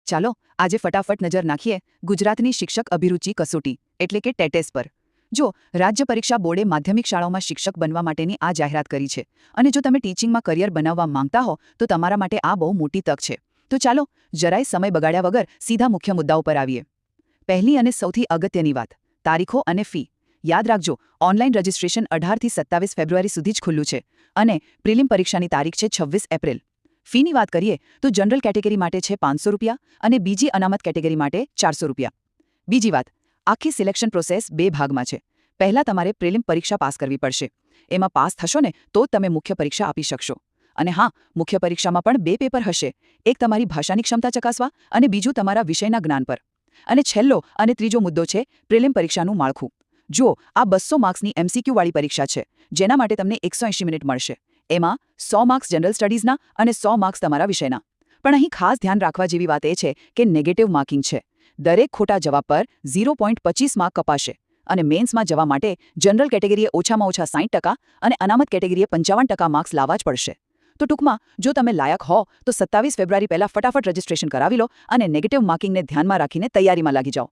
ચાલો આજે ફટાફટ નજર નાખીએ ગુજરાતની શિક્ષક અભિરુચિ કસોટી એટલે કે ટેટેસ પર। જો રાજ્ય પરીક્ષા બોર્ડે માધ્યમિક શાળાઓમાં શિક્ષક બનવા માટેની આ જાહેરાત કરી છે અને જો તમે ટીચિંગમાં કરિયર બનાવવા માંગતા હો તો તમારા માટે આ બહુ મોટી તક છે। તો ચાલો જરાય સમય બગાડ્યા વગર સીધા મુખ્ય મુદ્દાઓ પર આવીએ। પહેલી અને સૌથી અગત્યની વાત, તારીખો અને ફી। યાદ રાખજો, ઓનલાઈન રજિસ્ટ્રેશન 18 થી 27 ફેબ્રુઆરી સુધી જ ખુલ્લું છે અને પ્રિલિમ પરીક્ષાની તારીખ છે 26 એપ્રિલ। ફીની વાત કરીએ તો જનરલ કેટેગરી માટે છે ₹500 અને બીજી અનામત કેટેગરી માટે ₹400। બીજી વાત, આખી સિલેક્શન પ્રોસેસ 2 ભાગમાં છે। પહેલા તમારે પ્રિલિમ પરીક્ષા પાસ કરવી પડશે। એમાં પાસ થશો ને તો જ તમે મુખ્ય પરીક્ષા આપી શકશો। અને હા, મુખ્ય પરીક્ષામાં પણ 2 પેપર હશે, એક તમારી ભાષાની ક્ષમતા ચકાસવા અને બીજું તમારા વિષયના જ્ઞાન પર। અને છેલ્લો અને ત્રીજો મુદ્દો છે પ્રિલિમ પરીક્ષાનું માળખું। જુઓ, આ 200 માર્ક્સની MCQ વાળી પરીક્ષા છે જેના માટે તમને 180 મિનિટ મળશે। એમાં 100 માર્ક્સ જનરલ સ્ટડીઝના અને 100 માર્ક્સ તમારા વિષયના। પણ અહીં ખાસ ધ્યાન રાખવા જેવી વાત એ છે કે નેગેટિવ માર્કિંગ છે। દરેક ખોટા જવાબ પર 0.25 માર્ક કપાશે અને મેન્સમાં જવા માટે જનરલ કેટેગરીએ ઓછામાં ઓછા 60% અને અનામત કેટેગરીએ 55% માર્ક્સ લાવવા જ પડશે। તો ટૂંકમાં, જો તમે લાયક હો તો 27 ફેબ્રુઆરી પહેલાં ફટાફટ રજિસ્ટ્રેશન કરાવી લો અને નેગેટિવ માર્કિંગને ધ્યાનમાં રાખીને તૈયારીમાં લાગી જાઓ।